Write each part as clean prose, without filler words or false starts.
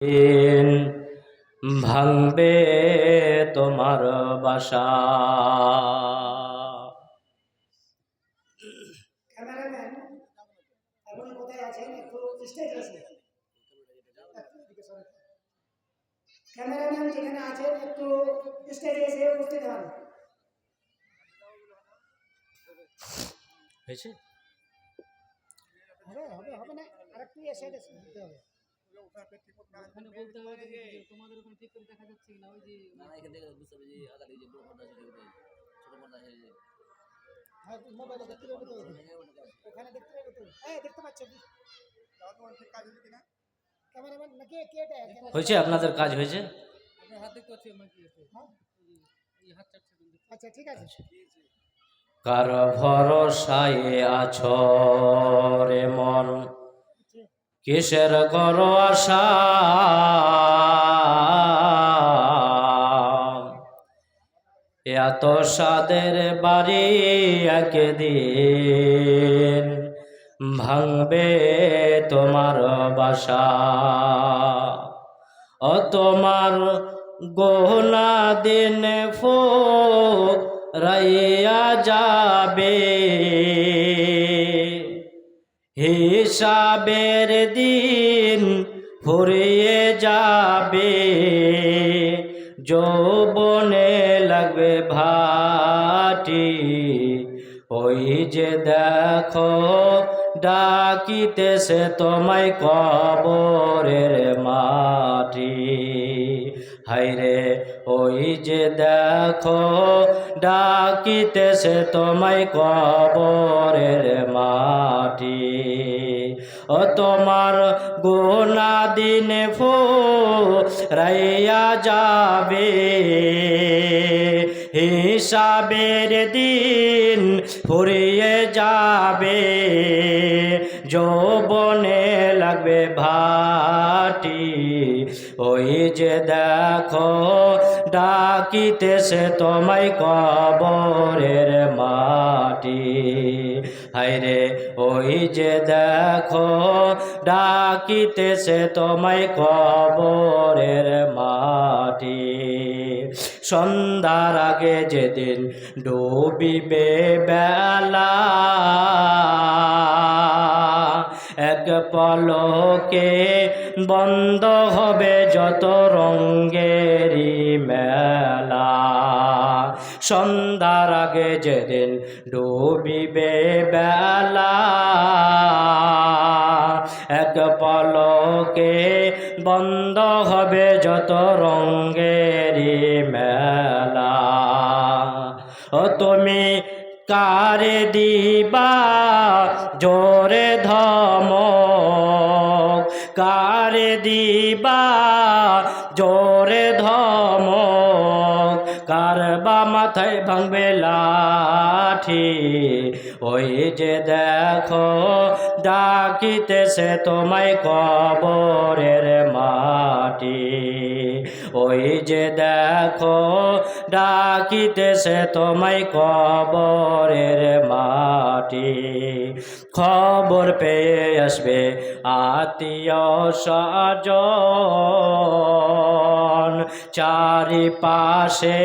দিন ভাঙবে তোমার বাসা। ক্যামেরাম্যান এখন কোথায় আছেন? একটু স্টেজে আসুন। ক্যামেরাম্যান যেখানে আছেন একটু স্টেজে এসে উপস্থিত হন। হয়েছে? হবে হবে না, আরেকটু এসে দিতে হবে। ওখানে বলতে হবে যে তোমাদের ওখানে ঠিক করে দেখা যাচ্ছে কিনা, ওই যে না এখান থেকে বুঝতে হবে যে আলাদা যে বড় পর্দা ছোট পর্দা আছে যে হ্যাঁ, মোবাইলে দেখতে পাবে তো, ওখানে দেখতে পাবে তো। হ্যাঁ, দেখতে পাচ্ছ কি? ক্যামেরাম্যান নাকি কে এটা? হয়েছে? আপনাদের কাজ হয়েছে? আপনার হাত দেখতে পাচ্ছি আমার কি আছে, এই হাত চাপছে। আচ্ছা, ঠিক আছে। কার ভরসায় আছো রে মন, কিসের করো আশা? এত সাদের বাড়ি একদিন ভাঙবে তোমার বাসা। ও তোমার গহনা দিন ফুরাইয়া যাবে, হিসাবের দিন ফুরিয়ে যাবে, যৌবনে লাগবে ভাটি। ওই যে দেখো ডাকিতেছে তোমায় কবরের মাটি। হায়রে ওই যে দেখো ডাকিতেছে তোমায় কবরের মাটি। ও তোমার গোনা দিন ফুরাইয়া যাবে, হিসাবের দিন ফুরিয়ে যাবে, যৌবনে লাগবে ভাটি। ওই যে দেখো ডাকিতেছে তোমায় কবরের মাটি। হায়রে ওই যে দেখো ডাকিতেছে তোমায় কবরের মাটি। সন্ধ্যার আগে যেদিন ডুবিবে বেলা, এক পলকে বন্ধ হবে যত রঙ্গেরই মেলা। সন্ধ্যার আগে যেদিন ডুবিবে বেলা, এক পলকে বন্ধ হবে যত রঙ্গেরই মেলা। ও তুমি কারে দিবা জোরে ধমক, কারে দিবা জোরে ধমক, কার বা মাথায় ভাঙবে লাঠি। ওই যে দেখো ডাকিতেছে তোমায় কবরের মাটি। ওই যে দেখো ডাকিতেছে তোমায় কবরের মাটি। খবর পেয়ে আসবে আত্মীয় স্বজন, চারিপাশে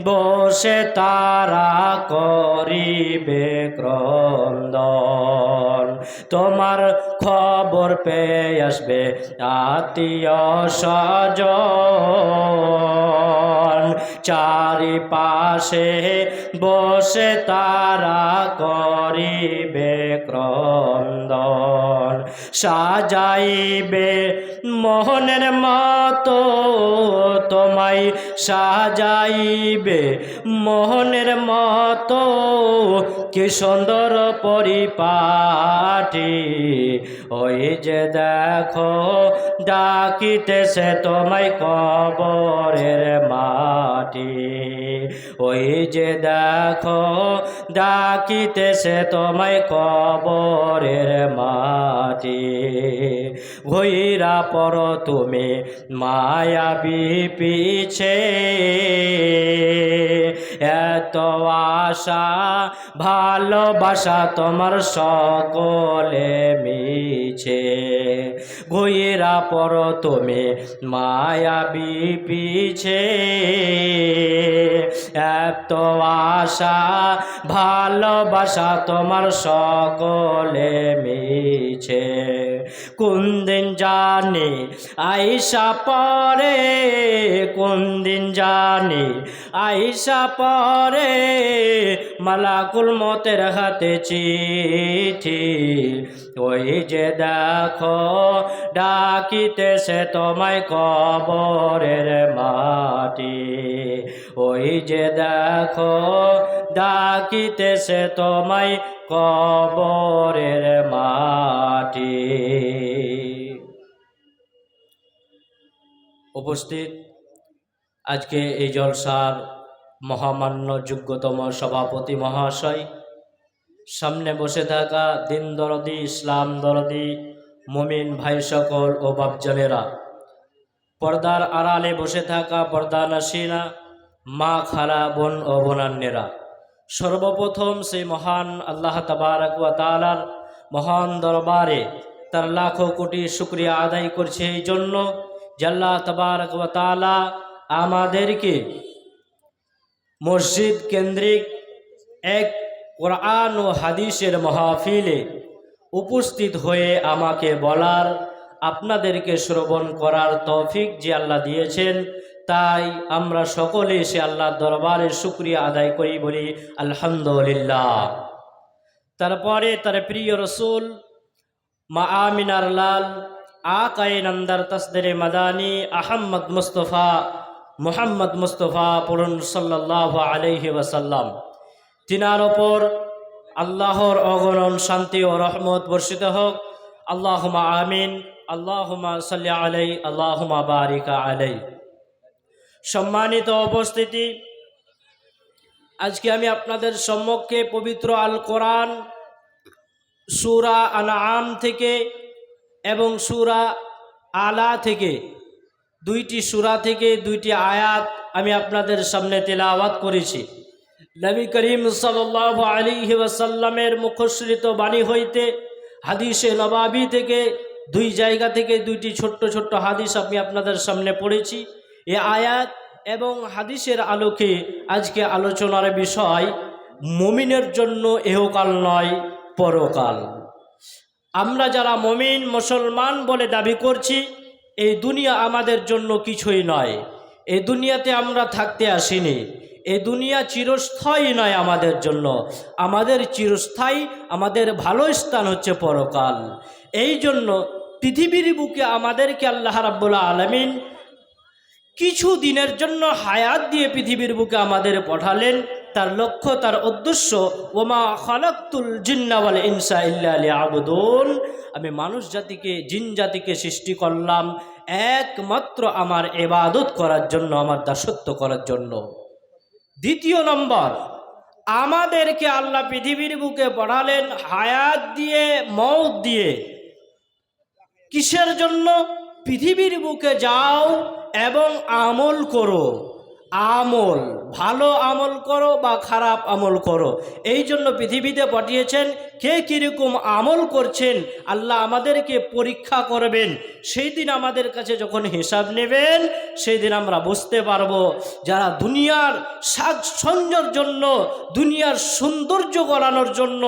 বসে তারা করিবে ক্রন্দন। তোমার খবর পেয়ে আসবে আত্মীয় স্বজন, চারিপাশে বসে তারা করিবে ক্রন্দন। সাজাইবে মোহনের মতো তোমায়, সাজাইবে মোহনের মতো, কি সুন্দর পরিপাটি। ওই যে দেখো ডাকিতেছে তোমায় কবরের মাটি। মাটি। ওই যে দেখো ডাকিতেছে তোমায় কবরের মাটি। ভৈরা পর তুমি মায়াবী পিছে, এত আশা ভালোবাসা তোমার সকলে মিছে। ভৈরা পর তুমি মায়াবী পিছে, এত আশা ভালোবাসা তোমার সকলে মিছে। কোন দিন জানি আইসা পরে, কোন দিন জানি আইসা পরে মালাকুল মতের হাতে চিঠি। ওই যে দেখো ডাকিতেছে তোমায় কবরের মাটি। ওই যে দেখো ডাকিতেছে তোমায় কবরের মাটি। উপস্থিত আজকে এই জলসার মহামান্য যোগ্যতম সভাপতি মহাশয়, সামনে বসে থাকা দিন দরদি, ইসলাম দরদি মুমিন ভাই সকল ও বাপজানেরা, পর্দার আড়ালে বসে থাকা পর্দা নাসিনা মা, খালা, বোন ও বোনান্নেরা, সর্বপ্রথম সেই মহান আল্লাহ তাবারক ওয়া তাআলার মহান দরবারে তার লাখো কোটি শুকরিয়া আদায় করছে এই জন্য যে আল্লাহ তাবারক ওয়া তাআলা আমাদেরকে মসজিদ কেন্দ্রিক এক কোরআন ও হাদিসের মাহফিলে উপস্থিত হয়ে আমাকে বলার, আপনাদেরকে শ্রবণ করার তৌফিক যে আল্লাহ দিয়েছেন, তাই আমরা সকলে সে আল্লাহর দরবারে শুকরিয়া আদায় করি, বলি আলহামদুলিল্লাহ। তারপরে তার প্রিয় রসুল মা আমিনার লাল আকায়ে নন্দর তসদরে মাদানী আহম্মদ মুস্তফা মুহাম্মদ মুস্তফা পড়ুন সাল্লাল্লাহু আলাইহি ওয়াসাল্লাম। তিনার ওপর আল্লাহর অগণন শান্তি ও রহমত বর্ষিত হোক। আল্লাহুম্মা আমিন। আল্লাহুম্মা সাল্লি আলাই, আল্লাহুম্মা বারিক আলাই। সম্মানিত উপস্থিতি, আজকে আমি আপনাদের সম্মুখে পবিত্র আল কোরআন সূরা আনআম থেকে এবং সূরা আলা থেকে, দুইটি সূরা থেকে দুইটি আয়াত আমি আপনাদের সামনে তেলাওয়াত করেছি। নবী করিম সাল্লাল্লাহু আলাইহি ওয়াসাল্লামের মুখশ্রিত বাণী হইতে হাদিসে নবাবী থেকে দুই জায়গা থেকে দুইটি ছোট্ট ছোট্ট হাদিস আমি আপনাদের সামনে পড়েছি। এই আয়াত এবং হাদিসের আলোকে আজকে আলোচনার বিষয় মুমিনের জন্য ইহকাল নয়, পরকাল। আমরা যারা মুমিন মুসলমান বলে দাবি করছি, এই দুনিয়া আমাদের জন্য কিছুই নয়। এই দুনিয়াতে আমরা থাকতে আসিনি। এই দুনিয়া চিরস্থায়ী নয় আমাদের জন্য। আমাদের চিরস্থায়ী, আমাদের ভালো স্থান হচ্ছে পরকাল। এই জন্য পৃথিবীর বুকে আমাদেরকে আল্লাহ রাব্বুল আলামিন কিছু দিনের জন্য হায়াত দিয়ে পৃথিবীর বুকে আমাদের পাঠালেন। তার লক্ষ্য, তার উদ্দেশ্য, ওমা খালাকতুল জিন্না ওয়াল ইনসা ইল্লা লিয়াবুদুন, আমি মানুষ জাতিকে, জিন জাতিকে সৃষ্টি করলাম একমাত্র আমার ইবাদত করার জন্য, আমার দাসত্ব করার জন্য। দ্বিতীয় নম্বর, আমাদেরকে আল্লাহ পৃথিবীর বুকে পাঠালেন হায়াত দিয়ে, মওত দিয়ে। কিসের জন্য? পৃথিবীর বুকে যাও এবং আমল করো। আমল, ভালো আমল করো বা খারাপ আমল করো। এই জন্য পৃথিবীতে পাঠিয়েছেন। কে কীরকম আমল করছেন আল্লাহ আমাদেরকে পরীক্ষা করবেন। সেই দিন আমাদের কাছে যখন হিসাব নেবেন, সেই দিন আমরা বুঝতে পারবো যারা দুনিয়ার সাজসজ্জার জন্য, দুনিয়ার সৌন্দর্য গড়ানোর জন্য,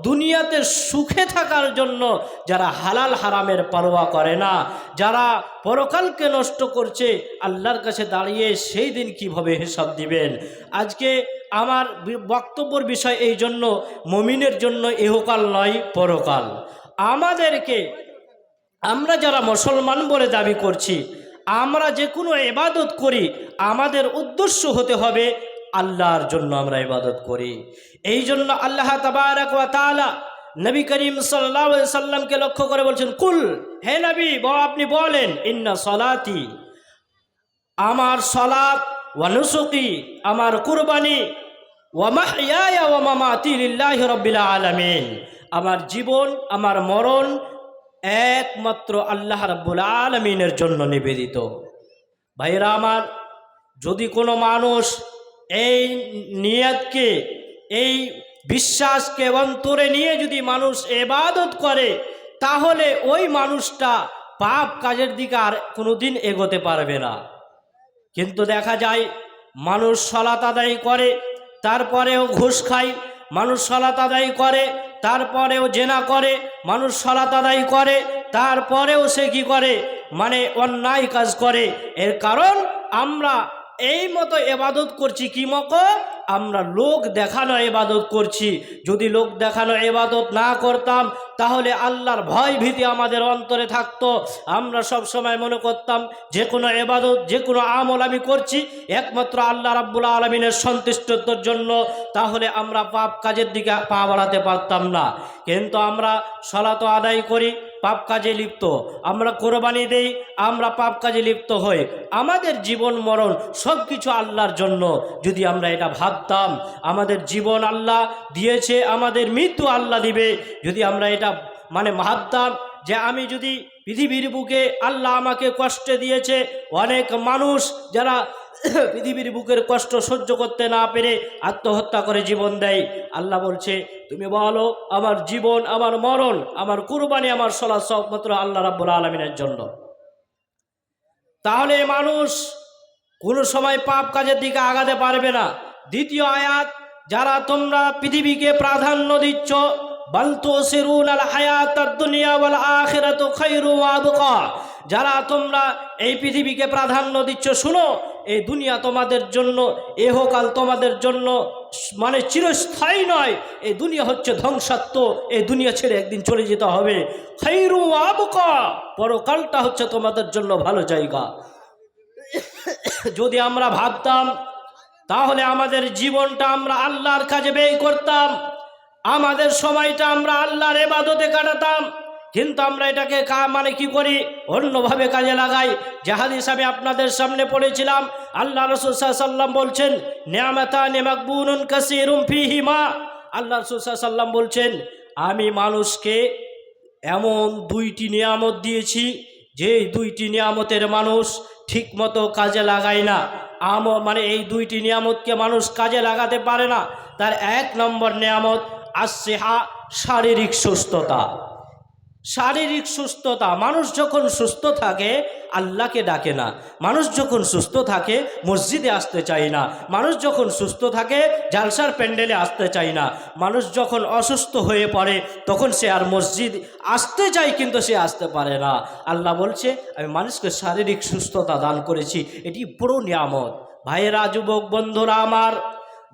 দুনিয়াতে সুখে থাকার জন্য যারা হালাল হারামের পরোয়া করে না, যারা পরকালকে নষ্ট করছে, আল্লাহর কাছে দাঁড়িয়ে সেই দিন কিভাবে হিসাব দিবেন। আজকে আমার বক্তব্যের বিষয় এই জন্য, মুমিনের জন্য ইহকাল নয়, পরকাল। আমাদেরকে, আমরা যারা মুসলমান বলে দাবি করছি, আমরা যে কোনো ইবাদত করি, আমাদের উদ্দেশ্য হতে হবে আল্লাহর জন্য আমরা ইবাদত করি। এই জন্য আল্লাহ তাবারক ওয়া তাআলা নবী করিম সাল্লাল্লাহু আলাইহি সাল্লামকে লক্ষ্য করে বলছেন, কুল, হে নবী আপনি বলেন, ইন্না সলাতি, আমার সালাত, ওয়া নুসুকি, আমার কুরবানি, ওয়া মাহইয়ায়া ওয়া মামাতি লিল্লাহি রাব্বিল আলামিন, আমার জীবন আমার মরণ একমাত্র আল্লাহ রাব্বুল আলামিনের জন্য নিবেদিত। ভাইরা আমার, যদি কোনো মানুষ এই নিয়তকে, এই বিশ্বাসকে অন্তরে নিয়ে যদি মানুষ ইবাদত করে, তাহলে ওই মানুষটা পাপ কাজের দিকে আর কোনোদিন এগোতে পারবে না। কিন্তু দেখা যায় মানুষ সালাত আদায় করে তারপরেও ঘুষ খায়, মানুষ সালাত আদায় করে তারপরেও জেনা করে, মানুষ সালাত আদায় করে তারপরেও সে কি করে, মানে অন্যায় কাজ করে। এর কারণ আমরা এই মতো ইবাদত করছি, কি মতো? আমরা লোক দেখানো ইবাদত করছি। যদি লোক দেখানো ইবাদত না করতাম তাহলে আল্লাহর ভয় ভীতি আমাদের অন্তরে থাকতো। আমরা সব সময় মনে করতাম যে কোনো ইবাদত, যে কোনো আমল আমি করছি একমাত্র আল্লাহ রাব্বুল আলামিনের সন্তুষ্টতার জন্য, তাহলে আমরা পাপ কাজের দিকে পা বাড়াতে পারতাম না। কিন্তু আমরা সালাত আদায় করি, পাপ কাজে লিপ্ত, আমরা কোরবানি দেই, আমরা পাপ কাজে লিপ্ত হই। আমাদের জীবন মরণ সব কিছু আল্লাহর জন্য। যদি আমরা এটা ভাবতাম আমাদের জীবন আল্লাহ দিয়েছে, আমাদের মৃত্যু আল্লাহ দিবে, যদি আমরা এটা মানে ভাবতাম যে আমি যদি পৃথিবীর বুকে আল্লাহ আমাকে কষ্ট দিয়েছে, অনেক মানুষ যারা পৃথিবীর বুকের কষ্ট সহ্য করতে না পেরে আত্মহত্যা করে জীবন দেয়, আল্লাহ বলছে তুমি বলো আমার জীবন আমার মরণ আমার কুরবানি আমার সালাত সব মাত্র আল্লাহ রাব্বুল আলামিনের জন্য। তাহলে মানুষ কোনো সময় পাপ কাজের দিকে আগাতে পারবে না। দ্বিতীয় আয়াত, যারা তোমরা পৃথিবীকে প্রাধান্য দিচ্ছ, বাল তুসিরুনাল হায়াতাদ দুনিয়া ওয়াল আখিরাতু খায়রু ওয়া আবকা, যারা তোমরা এই পৃথিবীকে প্রাধান্য দিচ্ছ, শুনো এই দুনিয়া তোমাদের জন্য, এহকাল তোমাদের জন্য মানে চিরস্থায়ী নয়। এই দুনিয়া হচ্ছে ধ্বংসাত্ম, এই দুনিয়া ছেড়ে একদিন চলে যেতে হবে। খায়রু ওয়া আবকা, পরকালটা হচ্ছে তোমাদের জন্য ভালো জায়গা। যদি আমরা ভাবতাম তাহলে আমাদের জীবনটা আমরা আল্লাহর কাজে ব্যয় করতাম, আমাদের সময়টা আমরা আল্লাহর ইবাদতে কাটাতাম। কিন্তু আমরা এটাকে মানে কি করি, অন্যভাবে কাজে লাগাই। যে হাদিস আমি আপনাদের সামনে পড়েছিলাম, আল্লাহ রাসূল সাল্লাল্লাহু আলাইহি ওয়াসাল্লাম বলছেন নিয়ামাতানি মাকবুনুন কাসীরুম ফীহিমা, আল্লাহ রাসূল সাল্লাল্লাহু আলাইহি ওয়াসাল্লাম বলছেন আমি মানুষকে এমন দুইটি নিয়ামত দিয়েছি যে দুইটি নিয়ামতের মানুষ ঠিকমতো কাজে লাগায় না। মানে এই দুইটি নিয়ামতকে মানুষ কাজে লাগাতে পারে না। তার এক নম্বর নিয়ামত আসিহা, শারীরিক সুস্থতা। শারীরিক সুস্থতা, মানুষ যখন সুস্থ থাকে আল্লাহকে ডাকে না, মানুষ যখন সুস্থ থাকে মসজিদে আসতে চায় না, মানুষ যখন সুস্থ থাকে জালসার প্যান্ডেলে আসতে চায় না, মানুষ যখন অসুস্থ হয়ে পড়ে তখন সে আর মসজিদ আসতে চায় কিন্তু সে আসতে পারে না। আল্লাহ বলছে আমি মানুষকে শারীরিক সুস্থতা দান করেছি, এটি বড় নিয়ামত। ভাইয়েরা, যুবক বন্ধুরা আমার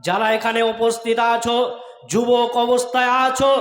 যারা এখানে উপস্থিত আছো, যুবক অবস্থায় আছো,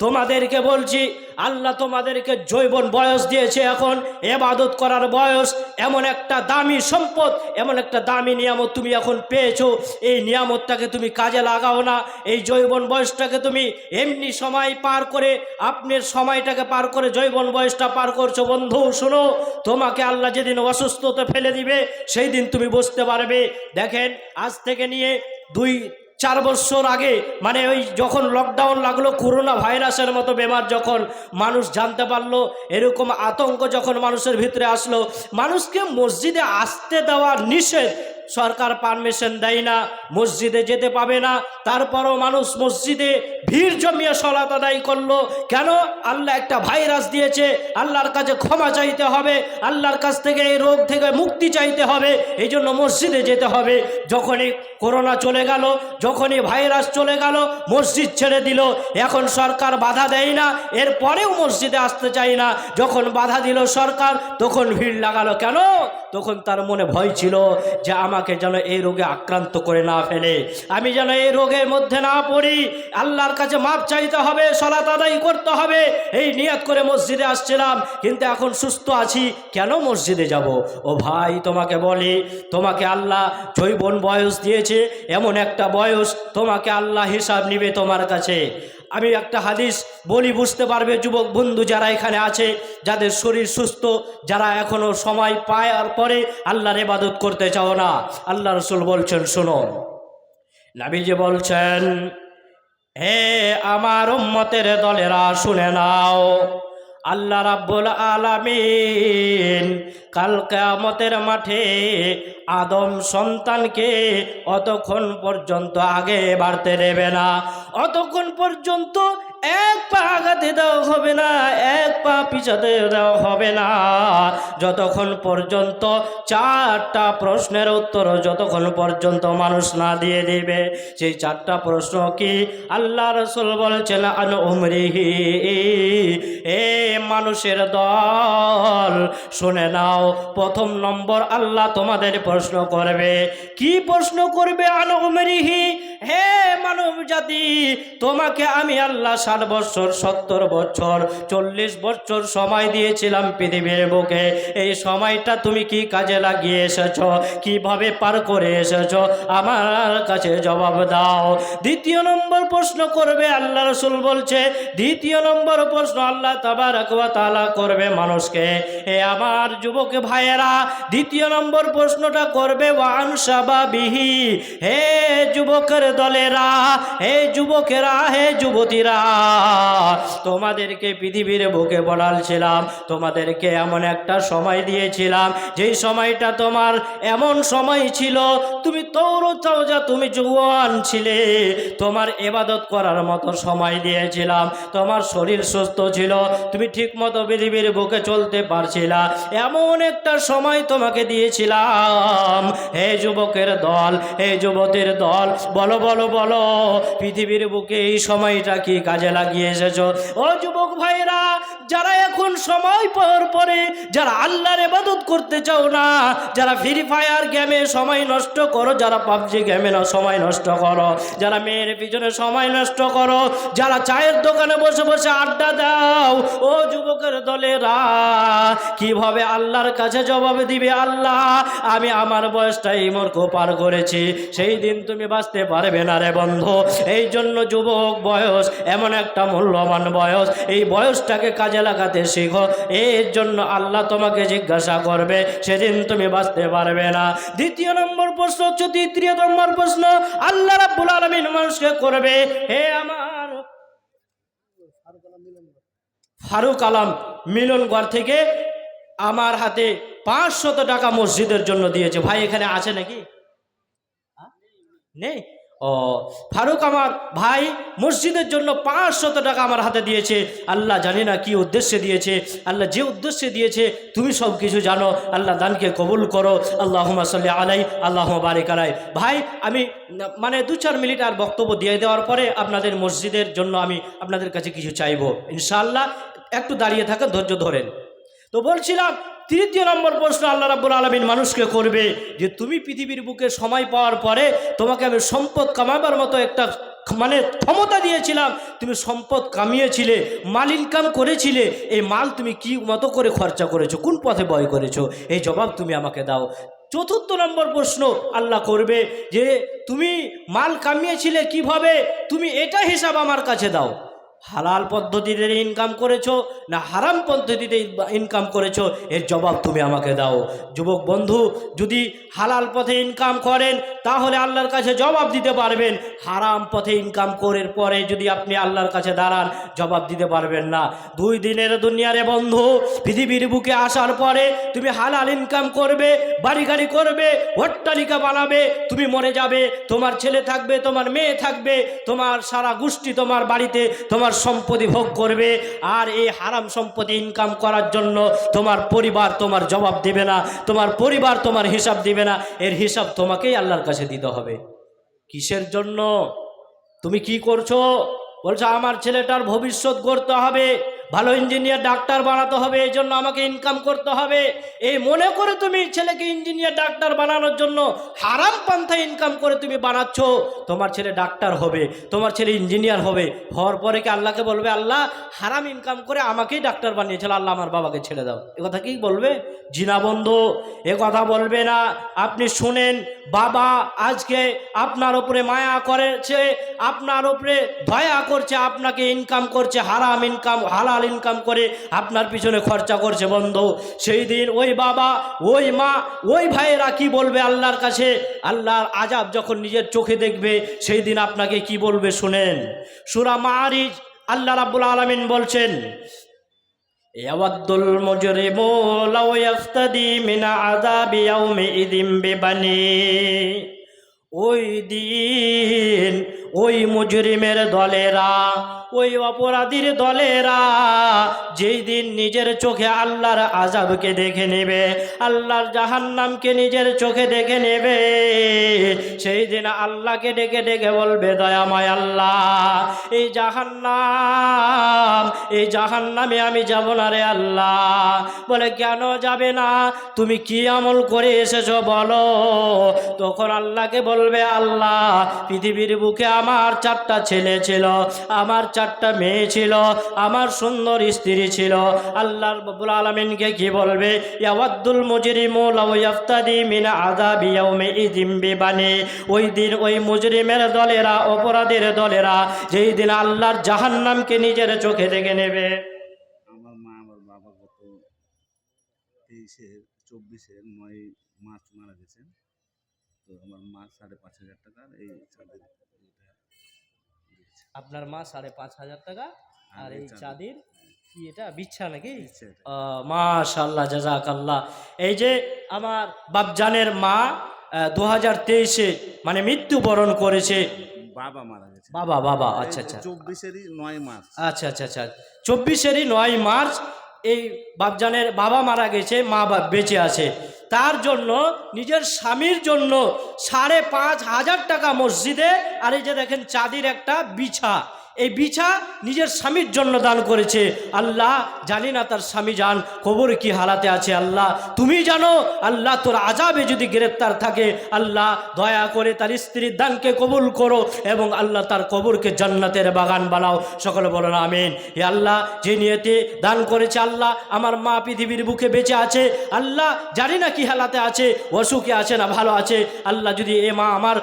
তোমাদেরকে বলছি আল্লাহ তোমাদেরকে যৌবন বয়স দিয়েছে, এখন ইবাদত করার বয়স। এমন একটা দামি সম্পদ, এমন একটা দামি নিয়ামত তুমি এখন পেয়েছো, এই নিয়ামতটাকে তুমি কাজে লাগাও না। এই যৌবন বয়সটাকে তুমি এমনি সময় পার করে, আপনার সময়টাকে পার করে যৌবন বয়সটা পার করছো। বন্ধু শোনো, তোমাকে আল্লাহ যেদিন অসুস্থতে ফেলে দিবে সেই দিন তুমি বুঝতে পারবে। দেখেন আজ থেকে নিয়ে 2-4 বছর আগে, মানে ওই যখন লকডাউন লাগলো, করোনা ভাইরাসের মতো বেমার যখন মানুষ জানতে পারলো, এরকম আতঙ্ক যখন মানুষের ভিতরে আসলো, মানুষকে মসজিদে আসতে দেওয়া নিষেধ, সরকার পারমিশন দেয় না, মসজিদে যেতে পাবে না, তারপরও মানুষ মসজিদে ভিড় জমিয়ে সালাত আদায় করলো। কেন? আল্লাহ একটা ভাইরাস দিয়েছে, আল্লাহর কাছে ক্ষমা চাইতে হবে, আল্লাহর কাছ থেকে এই রোগ থেকে মুক্তি চাইতে হবে, এই জন্য মসজিদে যেতে হবে। যখনই করোনা চলে গেল, যখনই ভাইরাস চলে গেল, মসজিদ ছেড়ে দিল। এখন সরকার বাধা দেয় না, এরপরেও মসজিদে আসতে চায় না। যখন বাধা দিল সরকার, তখন ভিড় লাগালো। কেন? তখন তার মনে ভয় ছিল যে আমাকে যেন এই রোগে আক্রান্ত করে না ফেলে, আমি যেন এই রোগের মধ্যে না পড়ি। আল্লাহর কাছে মাপ চাইতে হবে, সালাত আদায় করতে হবে, এই নিয়ত করে মসজিদে আসছিলাম, কিন্তু এখন সুস্থ আছি, কেন মসজিদে যাব? ও ভাই, তোমাকে বলি, তোমাকে আল্লাহ যৌবন বয়স দিয়েছে, এমন একটা বয়স তোমাকে আল্লাহ হিসাব নিবে তোমার কাছে। আমি একটা হাদিস বলি, বুঝতে পারবে যুবক বন্ধু যারা এখানে আছে, যাদের শরীর সুস্থ, যারা এখনো সময় পায় আর পরে আল্লাহর ইবাদত করতে চাও না। আল্লাহ রাসূল বলছেন, শোনো, নবীজি বলছেন, হে আমার উম্মতের দলেরা শুনে নাও, আল্লাহ রাব্বুল আলামিন কাল কিয়ামতের মাঠে আদম সন্তানকে অতক্ষণ পর্যন্ত আগে বাড়তে দেবে না, অতক্ষণ পর্যন্ত এক পা আগাতে দেওয়া হবে না, এক পা পিছাতে দেওয়া হবে না, যতক্ষণ পর্যন্ত 4টা প্রশ্নের উত্তর যতক্ষণ পর্যন্ত মানুষ না দিয়ে দিবে। সেই 4টা প্রশ্ন কি? আল্লাহ রাসূল বলছেন, আন উমরিহি, এ মানুষের দল শুনে নাও, প্রথম নম্বর আল্লাহ তোমাদের প্রশ্ন করবে। কি প্রশ্ন করবে? আন উমরিহি, হে মানব জাতি, তোমাকে আমি আল্লাহ 60 বছর, 70 বছর, 40 বছর সময় দিয়েছিলাম পৃথিবীর বুকে। এই সময়টা তুমি কি কাজে লাগিয়ে এসেছ? কিভাবে পার করে এসেছ? আমার কাছে জবাব দাও। দ্বিতীয় নম্বর প্রশ্ন করবে, আল্লাহ রাসূল বলছে, দ্বিতীয় নম্বর প্রশ্ন আল্লাহ তাবারক ওয়া তাআলা করবে মানুষকে। এ আমার যুবক ভাইয়েরা, দ্বিতীয় নম্বর প্রশ্নটা করবে ওয়ান শাবাবিহি, হে যুবকের দলেরা, হে যুবকেরা, হে যুবতীরা, তোমাদেরকে পৃথিবীর বুকে বলালছিলাম, তোমাদেরকে এমন একটা সময় দিয়েছিলাম, যেই সময়টা তোমার এমন সময় ছিল, তুমি তরতাজা, তুমি জওয়ান ছিলে, তোমার ইবাদত করার মতো সময় দিয়েছিলাম, তোমার শরীর সুস্থ ছিল, তুমি ঠিক মতো পৃথিবীর বুকে চলতে পারছিলা, এমন একটা সময় তোমাকে দিয়েছিলাম। হে যুবকের দল, হে যুবতীর দল, বলো বলো বলো, পৃথিবীর বুকে এই সময়টা কি কাজে লাগিয়ে এসেছো? ও যুবক ভাইরা, যারা এখন সময় পর পরে, যারা আল্লাহর ইবাদত করতে চাও না, যারা ফ্রি ফায়ার গেমে সময় নষ্ট করো, যারা পাবজি গেমে সময় নষ্ট করো, যারা মেয়ের পিছনে সময় নষ্ট করো, যারা চায়ের দোকানে বসে বসে আড্ডা দাও, ও যুবকের দলেরা, কিভাবে আল্লাহর কাছে জবাব দিবে? আল্লাহ, আমি আমার বয়সটা এই মূর্খ পার করেছি, সেই দিন তুমি বাঁচতে পারবে না রে বন্ধু। এই জন্য যুবক বয়স এমন একটা মূল্যবান বয়স, এই বয়সটাকে কাজে লাগাতে শিখো, এর জন্য আল্লাহ তোমাকে জিজ্ঞাসা করবে, সেদিন তুমি বাঁচতে পারবে না। দ্বিতীয় নম্বর প্রশ্ন হচ্ছে, তৃতীয় নম্বর প্রশ্ন আল্লাহ রাব্বুল আলামিন মানুষকে করবে, হে আমার ফারুক আলম মিলনগড় থেকে আমার হাতে 500 টাকা মসজিদের জন্য দিয়েছে। ভাই এখানে আছে নাকি? নেই? ও, ফারুক আমার ভাই মসজিদের জন্য 500 টাকা আমার হাতে দিয়েছে। আল্লাহ জানি না কি উদ্দেশ্যে দিয়েছে, আল্লাহ যে উদ্দেশ্যে দিয়েছে তুমি সব কিছু জানো। আল্লাহ দানকে কবুল করো। আল্লাহুম্মা সাল্লি আলাই, আল্লাহুম্মা বারিক আলাই। ভাই আমি মানে 2-4 মিনিট আর বক্তব্য দিয়ে দেওয়ার পরে আপনাদের মসজিদের জন্য আমি আপনাদের কাছে কিছু চাইবো ইনশাআল্লাহ। একটু দাঁড়িয়ে থাকেন, ধৈর্য ধরেন। তো বলছিলাম, তৃতীয় নম্বর প্রশ্ন আল্লাহ রাব্বুল আলামিন মানুষকে করবে যে তুমি পৃথিবীর বুকে সময় পাওয়ার পরে তোমাকে আমি সম্পদ কামাবার মতো একটা মানে ক্ষমতা দিয়েছিলাম, তুমি সম্পদ কামিয়েছিলে, মাল ইনকাম করেছিলে, এই মাল তুমি কি মতো করে খরচা করেছো, কোন পথে ব্যয় করেছো, এই জবাব তুমি আমাকে দাও। চতুর্থ নম্বর প্রশ্ন আল্লাহ করবে যে তুমি মাল কামিয়েছিলে কিভাবে, তুমি এটা হিসাব আমার কাছে দাও। হালাল পদ্ধতিতে ইনকাম করেছো না হারাম পদ্ধতিতে ইনকাম করেছো, এর জবাব তুমি আমাকে দাও। যুবক বন্ধু, যদি হালাল পথে ইনকাম করেন তাহলে আল্লাহর কাছে জবাব দিতে পারবেন। হারাম পথে ইনকাম করার পরে যদি আপনি আল্লাহর কাছে দাঁড়ান, জবাব দিতে পারবেন না। 2 দিনের দুনিয়ারে বন্ধু, পৃথিবীর বুকে আসার পরে তুমি হালাল ইনকাম করবে, বাড়ি গাড়ি করবে, অট্টালিকা বানাবে, তুমি মরে যাবে, তোমার ছেলে থাকবে, তোমার মেয়ে থাকবে, তোমার সারা গোষ্ঠী তোমার বাড়িতে তোমার সম্পত্তি ভোগ করবে। আর এই হারাম সম্পত্তি ইনকাম করার জন্য তোমার পরিবার তোমার জবাব দিবে না, তোমার পরিবার তোমার হিসাব দিবে না, এর হিসাব তোমাকেই আল্লাহর কাছে দিতে হবে। কিসের জন্য? তুমি কি করছো? বলছো আমার ছেলেটার ভবিষ্যৎ গড়তে হবে, ভালো ইঞ্জিনিয়ার ডাক্তার বানাতে হবে, এই জন্য আমাকে ইনকাম করতে হবে, এই মনে করে তুমি ছেলেকে ইঞ্জিনিয়ার ডাক্তার বানানোর জন্য হারাম পন্থা ইনকাম করে তুমি বানাচ্ছ। তোমার ছেলে ডাক্তার হবে, তোমার ছেলে ইঞ্জিনিয়ার হবে, হওয়ার পরে কি আল্লাহকে বলবে আল্লাহ হারাম ইনকাম করে আমাকেই ডাক্তার বানিয়েছিল, আল্লাহ আমার বাবাকে ছেড়ে দাও? এ কথা কি বলবে? জিনা বন্ধু, এ কথা বলবে না। আপনি শুনেন, বাবা আজকে আপনার উপরে মায়া করেছে, আপনার উপরে দয়া করছে, আপনাকে ইনকাম করছে, হারাম ইনকাম হালাল ইনকাম করে আপনার পিছনে খরচা করছে বন্ধু। সেই দিন ওই বাবা, ওই মা, ওই ভাইয়েরা কি বলবে আল্লাহর কাছে? আল্লাহর আযাব যখন নিজের চোখে দেখবে সেই দিন আপনাকে কি বলবে শুনেন। সূরা মাআরিজ আল্লাহ রাব্বুল আলামিন বলছেন, ইয়াওয়াদ্দুল মুজরিমু লাউ ইয়াফতাদি মিন আযাবি ইয়াউমিইযিম বিবানি। ওই দিন ওই মুজরিমের দলেরা, ওই অপরাধীর দলেরা যেই দিন নিজের চোখে আল্লাহর আযাবকে দেখে নেবে, আল্লাহর জাহান্নামকে নিজের চোখে দেখে নেবে, সেই দিন আল্লাহকে ডেকে ডেকে বলবে, দয়াময় আল্লাহ, এই জাহান্নামে আমি যাব না রে আল্লাহ। বলে কেন যাবে না? তুমি কি আমল করে এসেছো বলো। তখন আল্লাহকে বলবে, আল্লাহ পৃথিবীর বুকে আমার 4টা ছেলে ছিল, আমার 4টা মেয়ে ছিল, আমার সুন্দর স্ত্রী ছিল। আল্লাহ রাব্বুল আলামিনকে কি বলবে? ইয়াওয়াদ্দুল মুজরিমু লাউ ইয়াফতাদি মিন আযাবি ইয়াউমিইযিম বিবানি। ওই দিন ওই মুজরিমের দলেরা, অপরাধের দলেরা যেই দিন আল্লাহর জাহান্নামকে নিজের চোখে দেখে নেবে। আমার মা আমার বাবা গত 23-24 9 মার্চ মারা গেছেন। তো আমার মা 5,500 টাকার এই চাঁদের আপনার মা 5,500 টাকা আর এই চাঁদির কি এটা বিচ্ছা নাকি? মাশাআল্লাহ, জাযাকাল্লাহ। এই যে আমার বাপজানের মা 2023-এ মানে মৃত্যুবরণ করেছে। বাবা মারা গেছে। বাবা আচ্ছা আচ্ছা, 24-এরই 9 মার্চ। আচ্ছা আচ্ছা আচ্ছা, 24-এরই 9 মার্চ এই বাপজানের বাবা মারা গেছে, মা বেঁচে আছে। তার জন্য নিজের স্বামীর জন্য 5,500 টাকা মসজিদে, আর এই যে দেখেন চাঁদির একটা বিছা, এই বিছা নিজের স্বামীর জন্য দান করেছে। আল্লাহ জানি না তার স্বামী জান কবরে কি হালাতে আছে, আল্লাহ তুমি জানো। আল্লাহ তোর আযাবে যদি গ্রেফতার থাকে, আল্লাহ দয়া করে তার স্ত্রীর দানকে কবুল করো এবং আল্লাহ তার কবরকে জান্নাতের বাগান বানাও। সকলে বলো না আমিন। হে আল্লাহ, যে নিয়তে দান করেছে, আল্লাহ আমার মা পৃথিবীর বুকে বেঁচে আছে, আল্লাহ জানি না কি হালাতে আছে, অসুখে আছে না ভালো আছে, আল্লাহ যদি এ মা আমার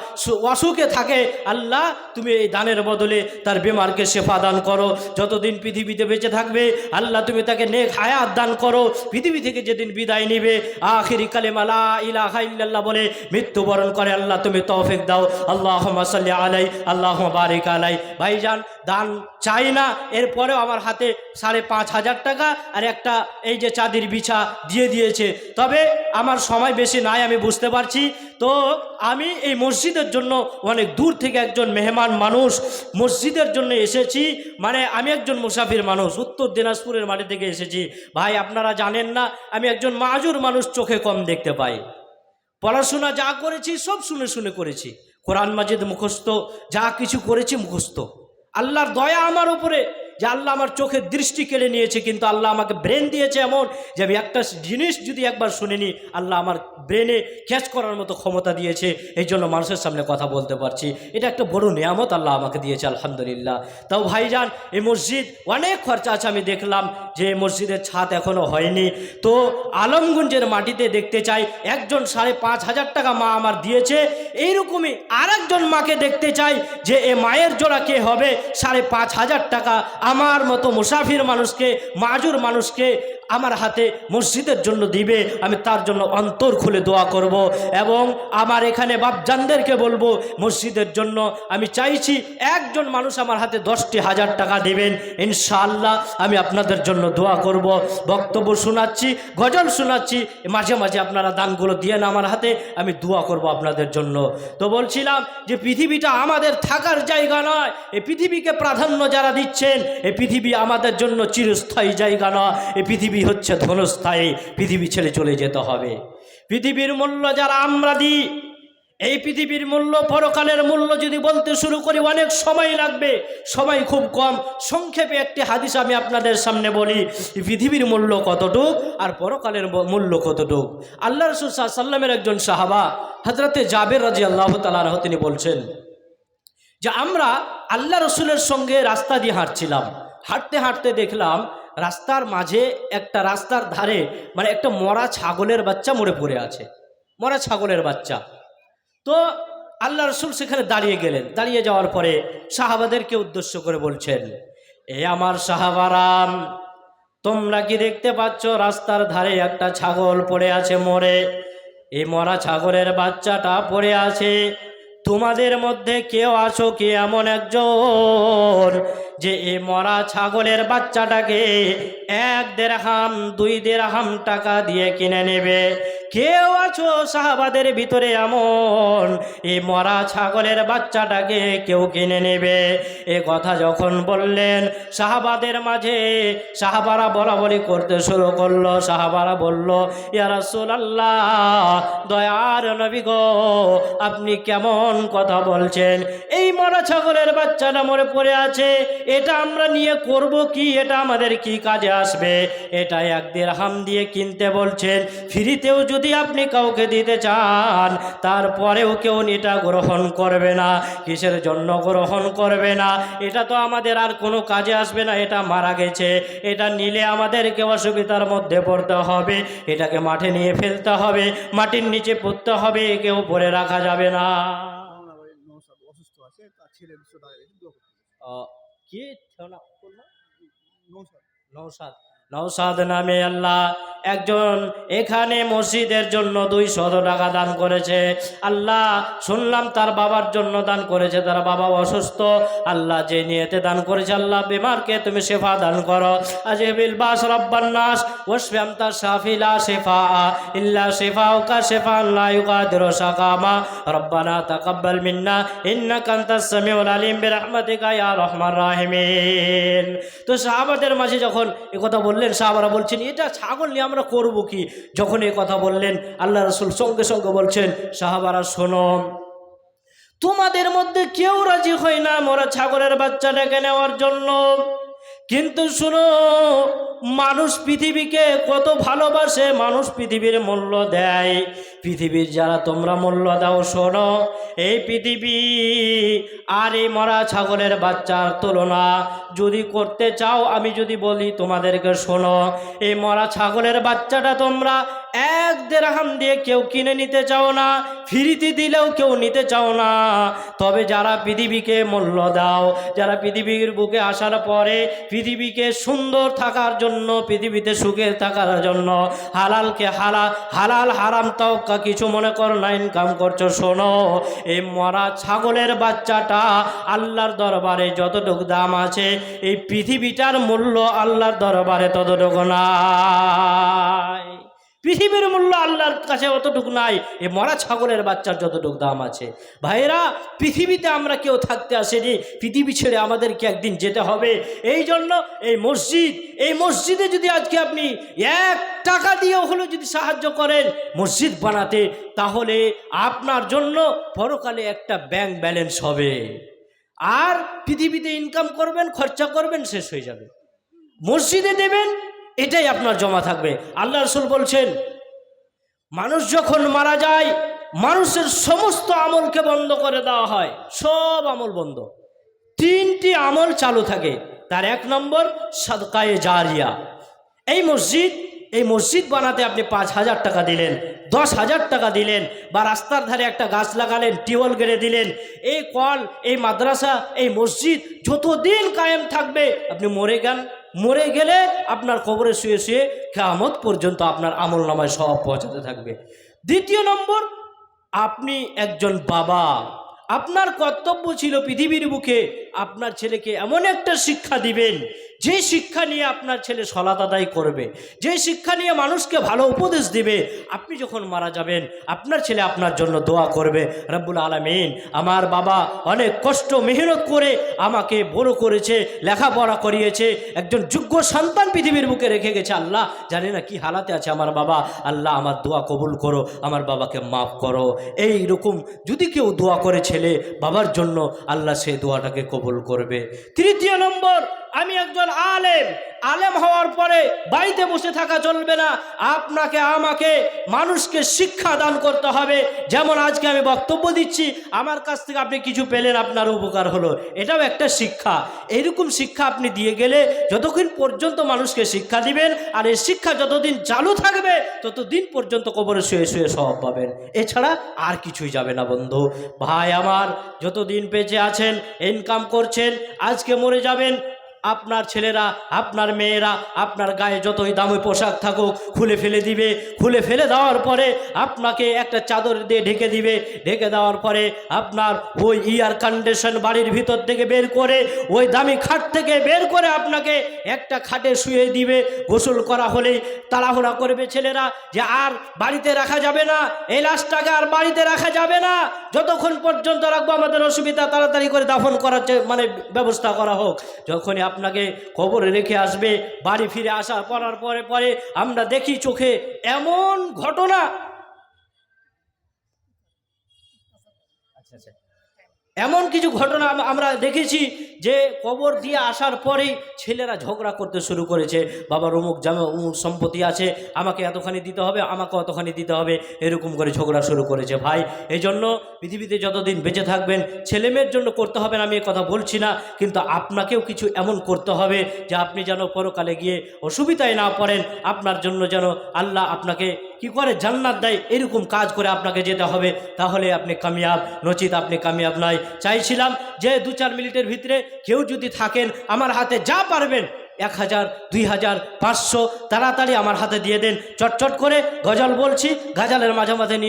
অসুখে থাকে, আল্লাহ তুমি এই দানের বদলে তার বেমারকে শেফা দান করো। যতদিন পৃথিবীতে বেঁচে থাকবে, আল্লাহ তুমি তাকে নেক হায়াত দান করো। পৃথিবী থেকে যেদিন বিদায় নিবে, আখিরি কালেমা লা ইলাহা ইল্লাল্লাহ বলে মৃত্যুবরণ করে, আল্লাহ তুমি তৌফিক দাও। আল্লাহুম্মা সাল্লি আলাই, আল্লাহুম্মা বারিক আলাই। ভাইজান, দান চাই না, এরপরেও আমার হাতে 5,500 টাকা আর একটা এই যে চাঁদির বিছা দিয়ে দিয়েছে। তবে আমার সময় বেশি নাই, আমি বুঝতে পারছি। তো আমি এই মসজিদের জন্য অনেক দূর থেকে একজন মেহমান মানুষ মসজিদের জন্য এসেছি, মানে আমি একজন মুসাফির মানুষ, উত্তর দিনাজপুরের মাটি থেকে এসেছি। ভাই আপনারা জানেন না, আমি একজন মাজুর মানুষ, চোখে কম দেখতে পাই। পড়াশোনা যা করেছি সব শুনে শুনে করেছি, কোরআন মাজিদ মুখস্থ, যা কিছু করেছি মুখস্থ। আল্লাহর দয়া আমার উপরে যে আল্লাহ আমার চোখের দৃষ্টি কেড়ে নিয়েছে, কিন্তু আল্লাহ আমাকে ব্রেন দিয়েছে এমন যে আমি একটা জিনিস যদি একবার শুনিনি, আল্লাহ আমার ব্রেনে ক্যাচ করার মতো ক্ষমতা দিয়েছে। এই জন্য মানুষের সামনে কথা বলতে পারছি, এটা একটা বড় নিয়ামত আল্লাহ আমাকে দিয়েছে, আলহামদুলিল্লাহ। তাও ভাইজান, এই মসজিদ অনেক খরচা আছে, আমি দেখলাম যে মসজিদের ছাদ এখনো হয়নি। তো আলমগঞ্জের মাটিতে দেখতে চাই, একজন 5,500 টাকা মা আমার দিয়েছে, এইরকমই আর একজন মাকে দেখতে চাই যে এ মায়ের জোড়া কে হবে 5,500 টাকা আমার মতো মুসাফির মানুষকে, মাজুর মানুষকে আমার হাতে মসজিদের জন্য দিবে। আমি তার জন্য অন্তর খুলে দোয়া করব এবং আমার এখানে বাপজানদেরকে বলবো, মসজিদের জন্য আমি চাইছি একজন মানুষ আমার হাতে 10,000 টাকা দেবেন, ইনশাআল্লাহ আমি আপনাদের জন্য দোয়া করব। বক্তব্য শোনাচ্ছি, গজল শোনাচ্ছি, মাঝে মাঝে আপনারা দানগুলো দিয়ে না আমার হাতে, আমি দোয়া করব আপনাদের জন্য। তো বলছিলাম যে পৃথিবীটা আমাদের থাকার জায়গা নয়, এই পৃথিবীকে প্রাধান্য যারা দিচ্ছেন, এই পৃথিবী আমাদের জন্য চিরস্থায়ী জায়গা নয়, এই পৃথিবী হচ্ছে ধনস্থায়ী। পৃথিবী ছেড়ে চলে যেতে হবে। পৃথিবীর মূল্য যারা আমরা দিই, এই পৃথিবীর মূল্য, পরকালের মূল্য যদি বলতে শুরু করি অনেক সময় লাগবে, সময় খুব কম। সংক্ষেপে একটি হাদিস আমি আপনাদের সামনে বলি, পৃথিবীর মূল্য কতটুক আর পরকালের মূল্য কতটুক। আল্লাহ রাসূল সাল্লাল্লাহু আলাইহি ওয়াসাল্লামের একজন সাহাবা হযরতে জাবের রাদিয়াল্লাহু তাআলা আনহু তিনি বলছেন যে আমরা আল্লাহ রসুলের সঙ্গে রাস্তা দিয়ে হাঁটছিলাম, হাঁটতে হাঁটতে দেখলাম রাস্তার মাঝে একটা রাস্তার ধারে মানে একটা মরা ছাগলের বাচ্চা মরে পড়ে আছে, মরা ছাগলের বাচ্চা। তো আল্লাহ রসুল সেখানে দাঁড়িয়ে গেলেন, দাঁড়িয়ে যাওয়ার পরে সাহাবাদেরকে উদ্দেশ্য করে বলছেন, এ আমার সাহাবারাম, তোমরা কি দেখতে পাচ্ছ রাস্তার ধারে একটা ছাগল পড়ে আছে মরে? এই মরা ছাগলের বাচ্চাটা পড়ে আছে। তোমাদের মধ্যে কেউ আছো কি এমন একজন যে এই মরা ছাগলের বাচ্চাটাকে 1 দিরহাম 2 দিরহাম টাকা দিয়ে কিনে নেবে? কেউ আছো সাহাবাদের ভিতরে এমন এই মরা ছাগলের বাচ্চাটাকে কেউ কিনে নেবে? এ কথা যখন বললেন সাহাবাদের মাঝে সাহাবারা বলাবলি করতে শুরু করলো। সাহাবারা বলল, ইয়া রাসূলুল্লাহ, দয়ার নবী গো, আপনি কেমন কথা বলছেন? এই মরা ছাগলের বাচ্চাটা মরে পড়ে আছে, এটা আমরা নিয়ে করব কি? এটা আমাদের কি কাজে আসবে? এটা 1 দিরহাম দিয়ে কিনতে বলছেন। ফ্রিতেও যদি আপনি কাউকে দিতে চান তারপরেও কেউ এটা গ্রহণ করবে না। কিসের জন্য গ্রহণ করবে না? এটা তো আমাদের আর কোনো কাজে আসবে না, এটা মারা গেছে। এটা নিলে আমাদেরকে অসুবিধার মধ্যে পড়তে হবে, এটাকে মাঠে নিয়ে ফেলতে হবে, মাটির নিচে পুঁততে হবে, কেউ পরে রাখা যাবে না। আমার ওই নৌসাদ অসুস্থ আছে, তার ছেলে 200 টাকা দিয়েছে, দোয়া করতে বলেছে। কি নৌসাদ নৌসাদ, নৌসাদ নামে আল্লাহ একজন এখানে মসজিদের জন্য 200 টাকা দান করেছে। আল্লাহ শুনলাম তার বাবার জন্য দান করেছে, তার বাবা অসুস্থ। আল্লাহ যে নিয়েতে দান করেছে, আল্লাহ বিমারকে তুমি শেফা দান করো। আজিবিল বাস রব্বান নাস ওয়াশফি আনতা শাফি লা শিফা ইল্লা শিফাউকা শিফাআন লা ইউগাদিরু সাকামা রব্বানা তাকাব্বাল মিন্না ইন্নাকা আনতাস সামিউল আলিম বিরহমাতিকা ইয়া আরহামার রাহিমিন। তো সাহাবাদের মাঝে যখন এই কথা বললেন, সাহাবারা বলছেন, এটা ছাগল নিয়ে আমরা করব কি? যখন এই কথা বললেন আল্লাহ রাসূল সঙ্গে সঙ্গে বলছেন, সাহাবারা শোনো, তোমাদের মধ্যে কেউ রাজি হয় না মরা ছাগলের বাচ্চাটাকে নেওয়ার জন্য, কিন্তু শুনো, মানুষ পৃথিবীকে কত ভালোবাসে, মানুষ পৃথিবীর মূল্য দেয়। পৃথিবীর যারা তোমরা মূল্য দাও, শোনো, এই পৃথিবী আর এই মরা ছাগলের বাচ্চার তুলনা যদি করতে চাও, আমি যদি বলি তোমাদেরকে, শোনো, এই মরা ছাগলের বাচ্চাটা তোমরা 1 দিরহাম দিয়ে কেউ কিনে নিতে চাও না, ফ্রিতে দিলেও কেউ নিতে চাও না। তবে যারা পৃথিবীকে মূল্য দাও, যারা পৃথিবীর বুকে আসার পরে পৃথিবীকে সুন্দর থাকার জন্য, পৃথিবীতে সুখে থাকার জন্য হালালকে হালাল হারাম তাও কিছু মনে করো না, ইনকাম করছো, শোনো, এই মরা ছাগলের বাচ্চাটা আল্লাহর দরবারে যতটুকু দাম আছে, এই পৃথিবীটার মূল্য আল্লাহর দরবারে ততটুকু নাই। পৃথিবীর মূল্য আল্লাহর কাছে অতটুকু নাই, এই মরা ছাগলের বাচ্চার যতটুকু দাম আছে। ভাইরা, পৃথিবীতে আমরা কেউ থাকতে আসেনি, পৃথিবী ছেড়ে আমাদেরকে একদিন যেতে হবে। এই জন্য এই মসজিদে যদি আজকে আপনি 1 টাকা দিয়েও হলেও যদি সাহায্য করেন মসজিদ বানাতে, তাহলে আপনার জন্য পরকালে একটা ব্যাংক ব্যালেন্স হবে। আর পৃথিবীতে ইনকাম করবেন, খরচা করবেন, শেষ হয়ে যাবে। মসজিদে দেবেন, এটাই আপনার জমা থাকবে। আল্লাহ রাসূল বলছেন, মানুষ যখন মারা যায় মানুষের সমস্ত আমলকে বন্ধ করে দেওয়া হয়, সব আমল বন্ধ। 3টি আমল চালু থাকে। তার 1 নম্বর সাদকায়ে জারিয়া। এই মসজিদ বানাতে আপনি 5,000 টাকা দিলেন, 10,000 টাকা দিলেন, বা রাস্তার ধারে একটা গাছ লাগালেন, টিউবওয়েল গেড়ে দিলেন, এই কল, এই মাদ্রাসা, এই মসজিদ যতদিন কায়েম থাকবে, আপনি মরে গেলে আপনার কবরে শুয়ে শুয়ে কিয়ামত পর্যন্ত আপনার আমল নামায় সব পৌঁছাতে থাকবে। 2য় নম্বর, আপনি একজন বাবা, আপনার কর্তব্য ছিল পৃথিবীর বুকে আপনার ছেলেকে এমন একটা শিক্ষা দিবেন, যে শিক্ষা নিয়ে আপনার ছেলে সলাত আদায় করবে, যে শিক্ষা নিয়ে মানুষকে ভালো উপদেশ দিবে। আপনি যখন মারা যাবেন আপনার ছেলে আপনার জন্য দোয়া করবে, রব্বুল আলামিন আমার বাবা অনেক কষ্ট মেহনত করে আমাকে বড় করেছে, লেখাপড়া করিয়েছে, একজন যোগ্য সন্তান পৃথিবীর বুকে রেখে গেছে। আল্লাহ জানি না কি হালাতে আছে আমার বাবা, আল্লাহ আমার দোয়া কবুল করো, আমার বাবাকে মাফ করো। এই রকম যদি কেউ দোয়া করে ছেলে বাবার জন্য, আল্লাহ সেই দোয়াটাকে কবুল করবে। তৃতীয় নম্বর, আমি একজন আলেম হওয়ার পরে বাড়িতে বসে থাকা চলবে না। আপনাকে আমাকে মানুষকে শিক্ষা দান করতে হবে। যেমন আজকে আমি বক্তব্য দিচ্ছি, আমার কাছ থেকে আপনি কিছু পেলেন, আপনার উপকার হলো, এটাও একটা শিক্ষা। এইরকম শিক্ষা আপনি দিয়ে গেলে যতক্ষণ পর্যন্ত মানুষকে শিক্ষা দিবেন, আর এই শিক্ষা যতদিন চালু থাকবে ততদিন পর্যন্ত কবরে শুয়ে শুয়ে সওয়াব পাবেন, এছাড়া আর কিছুই যাবে না। বন্ধু ভাই আমার, যতদিন বেঁচে আছেন, ইনকাম করছেন, আজকে মরে যাবেন, আপনার ছেলেরা আপনার মেয়েরা আপনার গায়ে যতই দামি পোশাক থাকুক খুলে ফেলে দিবে। খুলে ফেলে দেওয়ার পরে আপনাকে একটা চাদর দিয়ে ঢেকে দিবে। ঢেকে দেওয়ার পরে আপনার ওই এয়ার কন্ডিশন বাড়ির ভিতর থেকে বের করে, ওই দামি খাট থেকে বের করে আপনাকে একটা খাটে শুয়ে দিবে। গোসল করা হলেই তাড়াহুড়া করবে ছেলেরা যে আর বাড়িতে রাখা যাবে না, এই লাশটাকে আর বাড়িতে রাখা যাবে না, যতক্ষণ পর্যন্ত রাখবো আমাদের অসুবিধা, তাড়াতাড়ি করে দাফন করার মানে ব্যবস্থা করা হোক। যখনই আপনাকে কবরে রেখে আসবে, বাড়ি ফিরে আসার পরে আমরা দেখি চোখে এমন ঘটনা। এমন কিছু ঘটনা আমরা দেখেছি যে কবর দিয়ে আসার পরেই ছেলেরা ঝগড়া করতে শুরু করেছে, বাবার অমুক অমুক সম্পত্তি আছে, আমাকে এতখানি দিতে হবে, আমাকে অতখানি দিতে হবে, এরকম করে ঝগড়া শুরু করেছে। ভাই এই জন্য পৃথিবীতে যতদিন বেঁচে থাকবেন, ছেলেমেয়ের জন্য করতে হবে না আমি এ কথা বলছি না, কিন্তু আপনাকেও কিছু এমন করতে হবে যে আপনি যেন পরকালে গিয়ে অসুবিধায় না পড়েন, আপনার জন্য যেন আল্লাহ আপনাকে কি করে জান্নাত দেয়, এরকম কাজ করে আপনাকে যেতে হবে, তাহলে আপনি কামিয়াব, নচিত আপনি কামিয়াব নয়। চাইছিলাম যে 2-4 মিনিটের ভিতরে কেউ যদি থাকেন, আমার হাতে যা পারবেন 1000, 2000, 500 তাড়াতাড়ি আমার হাতে দিয়ে দেন, চটচট করে। গজল বলছি, গজলের মাঝে মাঝে নিয়ে